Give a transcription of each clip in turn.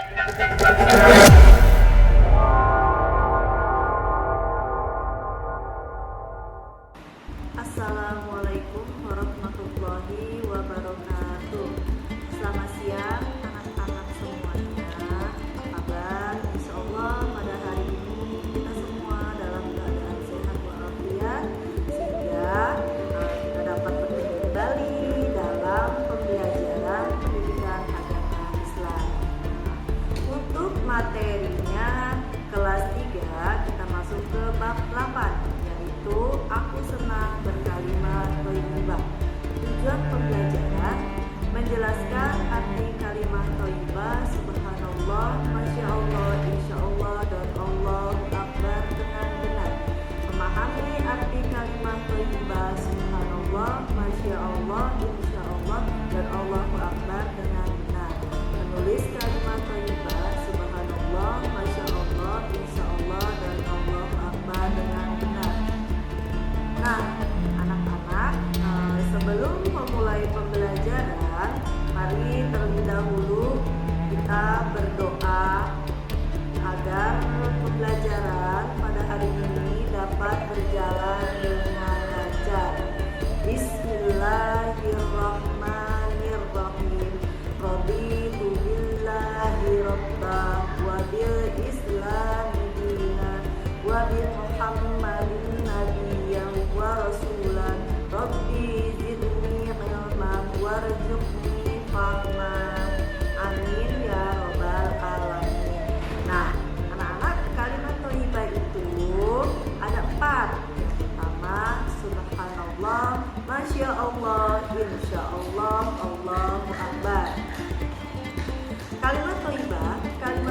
Assalamualaikum warahmatullahi wabarakatuh. Selamat siang anak-anak semuanya. Apa kabar? Insya Allah pada hari ini kita semua dalam keadaan sehat walafiat, sehingga kita dapat bertemu kembali dalam pembelajaran pendidikan agama Islam. Untuk materinya kelas 3 kita masuk ke bab 8, yaitu aku senang berkalimat thayyibah. Tujuan pembelajaran menjelaskan arti kalimat thayyibah, subhanallah, masya Allah, insya Allah, dan Allahu akbar dengan benar. Memahami arti kalimat thayyibah, subhanallah, masya Allah, insya Allah, dan Allahu akbar dengan benar. Menulis kalimat thayyibah, subhanallah, masya Allah, insya Allah, dan Allahu akbar dengan benar. Nah, anak-anak, sebelum memulai pembelajaran, mari terlebih dahulu kita berdoa agar pembelajaran pada hari ini dapat berjalan dengan lancar. Bismillahirrahmanirrahim. Raditu billahi rabbah wa bil islami dinan wa bi Muhammadin nabiyyan wa rasulan. Rabbi zidni ilman warzuqni fahman. Amin ya rabbal alamin. Nah, anak-anak, kalimat thayyibah itu ada 4. Yang pertama, subhanallah, masya Allah, insya Allah, Allahu akbar. Kalimat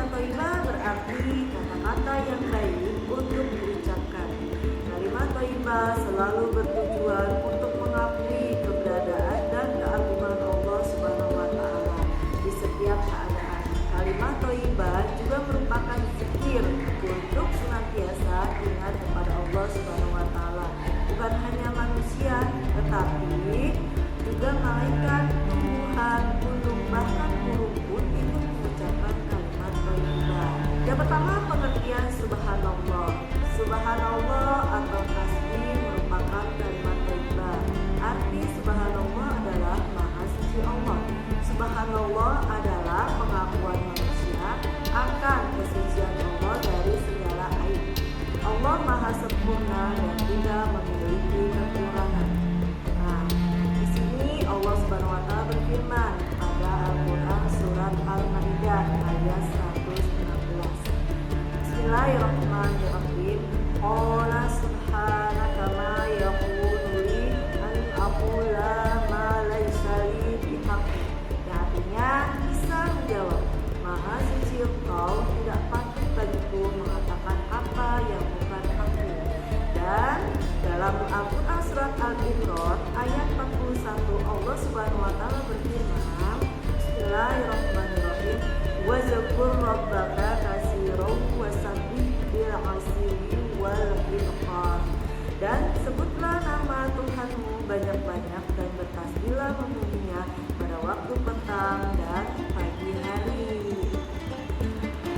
thayyibah berarti kata-kata yang baik untuk diucapkan. Kalimat thayyibah selalu bertujuan untuk mengakui keberadaan dan keagungan Allah Subhanahu wa taala di setiap keadaan. Kalimat thayyibah juga merupakan zikir untuk senantiasa ingat kepada Allah Subhanahu wa taala. Bukan hanya manusia, tetapi juga malaikat, tumbuhan, gunung, bahkan burung pun ikut mengucapkan kalimat thayyibah. Yang pertama, pengertian subhanallah. Subhanallah atau tasbih merupakan kalimat thayyibah. Arti subhanallah adalah maha suci Allah. Subhanallah adalah pengakuan manusia akan kesucian Allah dari segala aib. Allah maha sempurna dan tidak memiliki kekurangan. Nah, di sini Allah Subhanahu wa taala berfirman pada Al-Qur'an surat Al-Maidah ayat 116. Bismillahirrahmanirrahim. Qala subhanaka ma yakunu li an aqula ma laysa li bihaq. Yang artinya bisa menjawab, maha suci Engkau, tidak patut bagiku mengatakan apa yang bukan hakku. Dan dalam Al-Qur'an surat Al-Imran ayat 41 Allah Subhanahu wa taala berfirman, Bismillahirrahmanirrahim. Wa zakur rabbaka katsiran wa sabbih bil 'ashyi wal ibkar. Dan sebutlah nama Tuhanmu banyak-banyak dan bertasbihlah memujinya pada waktu petang dan pagi hari.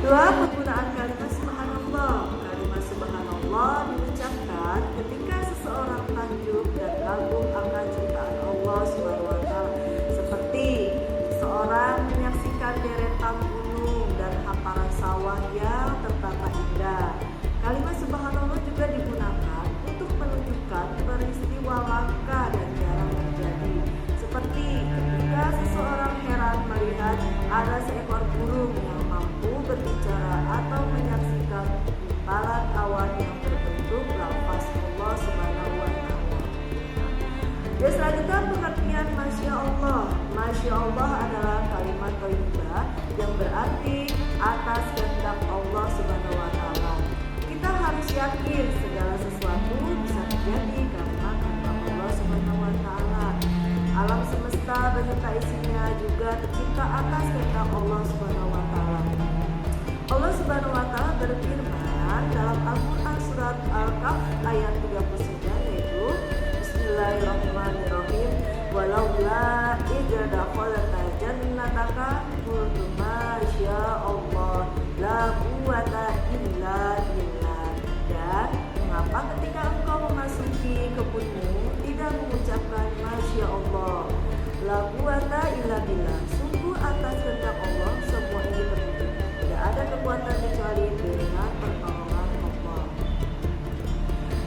2. Penggunaan kalimat subhanallah. Kalimat subhanallah diucapkan ketika seseorang takjub dan kagum akan ciptaan Allah Subhanahu wa taala, seperti seorang menyaksikan deretan gunung dan hamparan sawah yang tertata indah. Kalimat subhanallah juga digunakan untuk menunjukkan peristiwa langka dan jarang terjadi, seperti ketika seseorang heran melihat ada seekor burung yang mampu berbicara atau menyaksikan gumpalan awan yang berbentuk lafaz Allah Subhanahu wa taala. Dan selanjutnya pengertian masya Allah. Masya Allah adalah kalimat thayyibah yang berarti atas kehendak Allah Subhanahu wa taala. Kita harus yakin segala sesuatu bisa terjadi karena kehendak Allah Subhanahu wa taala. Alam semesta beserta isinya juga tercipta atas kehendak Allah Subhanahu wa taala. Allah Subhanahu wa taala berfirman dalam Al-Qur'an surat Al-Kahf ayat 39, yaitu Bismillahirrahmanirrahim. Walaula idza dakhalta jannataka qultu ma syaa Allah membuatmu tidak mengucapkan Masya Allah, la quwata illa billah. Sungguh atas kehendak Allah semua ini terwujud. Tidak ada kekuatan kecuali dengan pertolongan Allah.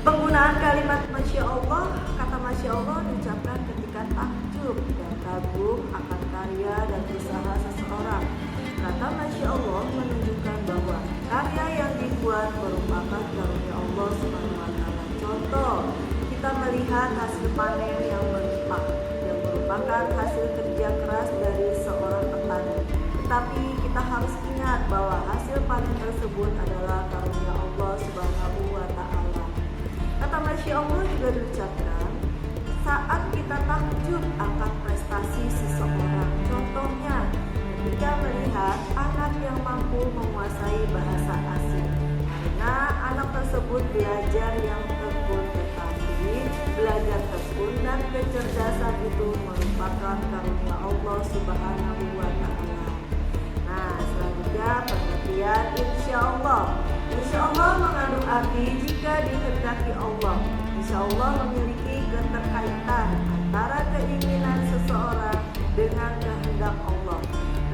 Penggunaan kalimat Masya Allah, kata Masya Allah diucapkan ketika takjub dan kagum akan karya dan usaha seseorang. Kata Masya Allah menunjukkan bahwa karya yang dibuat merupakan karunia Allah SWT. Contoh, kita melihat hasil panen yang melimpah, yang merupakan hasil kerja keras dari seorang petani. Tetapi kita harus ingat bahwa hasil panen tersebut adalah karunia Allah SWT. Kata Masya Allah juga diucapkan saat kita takjub akan prestasi seseorang. Contohnya, ketika melihat anak yang mampu menguasai bahasa asing, karena anak tersebut belajar yang tekun, tetapi belajar tekun dan kecerdasan itu merupakan karunia Allah Subhanahu wa Ta'ala. Nah, selanjutnya pengertian insya Allah. Insya Allah mengandung arti jika dikehendaki Allah. Insya Allah memiliki keterkaitan antara keinginan seseorang dengan kehendak Allah,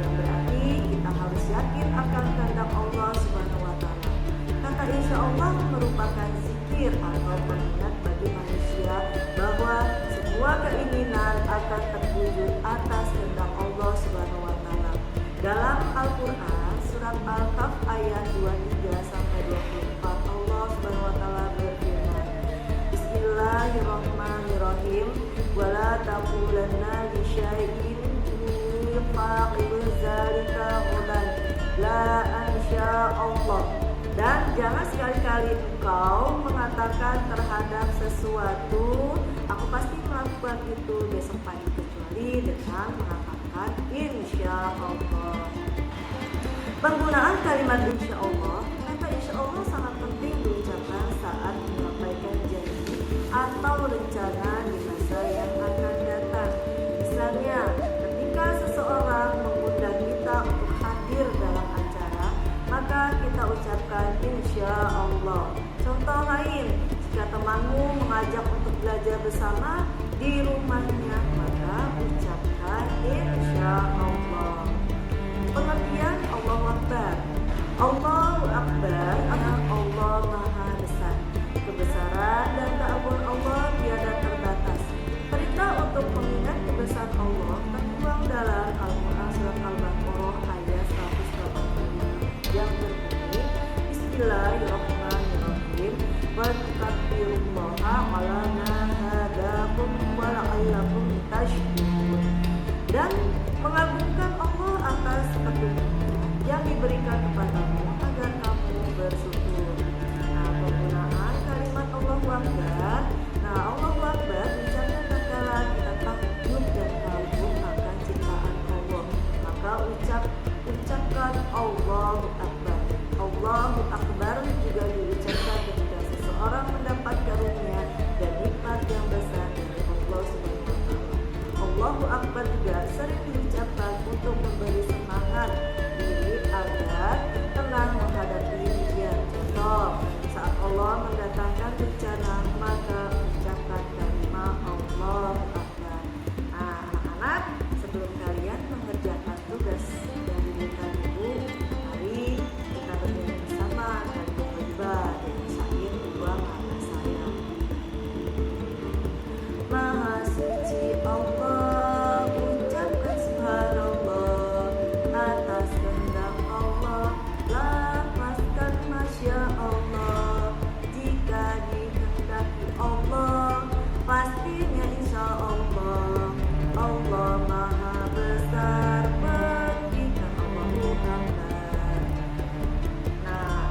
yang berarti kita harus yakin akan kehendak Allah Subhanahu wa Ta'ala. Kata insya Allah merupakan zikir atau pengingat bagi manusia bahwa semua keinginan akan terwujud atas kehendak Allah Subhanahu wa Ta'ala. Dalam Al-Quran surat Al-Kahf ayat 23-24 Allah Subhanahu wa Ta'ala berfirman, Bismillahirrahmanirrahim, wala taqulanna li syai'in faqidu zalika hudan la ansya Allah. Dan jangan sekali-kali engkau mengatakan terhadap sesuatu, aku pasti melakukan itu besok pagi, kecuali dengan mengatakan insya Allah. Penggunaan kalimat insya Allah, kata insya Allah sangat penting diucapkan saat menyampaikan janji atau rencana di masa yang akan datang. Misalnya, ketika seseorang mengundang kita untuk hadir dalam acara, maka kita ucapkan insya Allah. Contoh lain, jika temanmu mengajak untuk belajar bersama di rumahnya, maka ucapkan insya Allah. Pengertian Allahu Akbar. Allahu Akbar adalah Allah Maha Besar. Kebesaran dan keagungan Allah tiada terbatas. Perintah untuk mengingat kebesaran Allah tertuang dalam Al-Quran surat Al-Baqarah ayat 185 yang berbunyi Bismillahirrahmanirrahim wa tukabbirullaha ala ma hadakum wa la'allakum tashkurun. Dan mengagungkan Allah atas karunia yang diberikan kepadamu agar kamu bersyukur. Nah, penggunaan kalimat Allahu Akbar. Nah, Allahu Akbar diucapkan tatkala kita takjub dan kagum akan ciptaan Allah. Maka ucapkan Allahu Akbar. Allahu Akbar juga diucapkan ketika seseorang mendapat karunia dan nikmat yang besar dari Allah Subhanahu wa Ta'ala. Allahu Akbar juga sering diucapkan untuk memberi semangat diri agar tenang menghadapi ujian. Contoh, saat Allah mendatangkan bencana, maka ucapkan kalimat Allahu Akbar. Nah, anak-anak, sebelum kalian mengerjakan tugas yang diberikan ibu, mari kita bernyanyi bersama kalimat thayyibah dan syair dua mata saya. Maha suci Allah, ucapkan subhanallah atas kehendak Allah, lafazkan masya Allah jika dikehendaki Allah, pastinya insya Allah. Allah Maha Besar, berikan Allahu Akbar. Nah,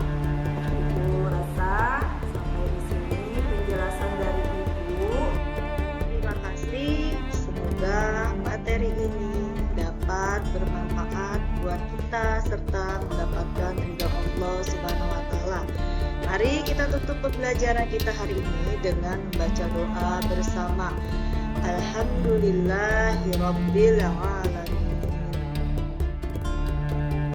Ibu rasa sampai di sini penjelasan dari Ibu. Terima kasih. Semoga materi ini dapat bermanfaat buat kita serta mendapatkan ridha Allah Subhanahu wa Ta'ala. Mari kita tutup pembelajaran kita hari ini dengan membaca doa bersama. Alhamdulillahirabbil alamin.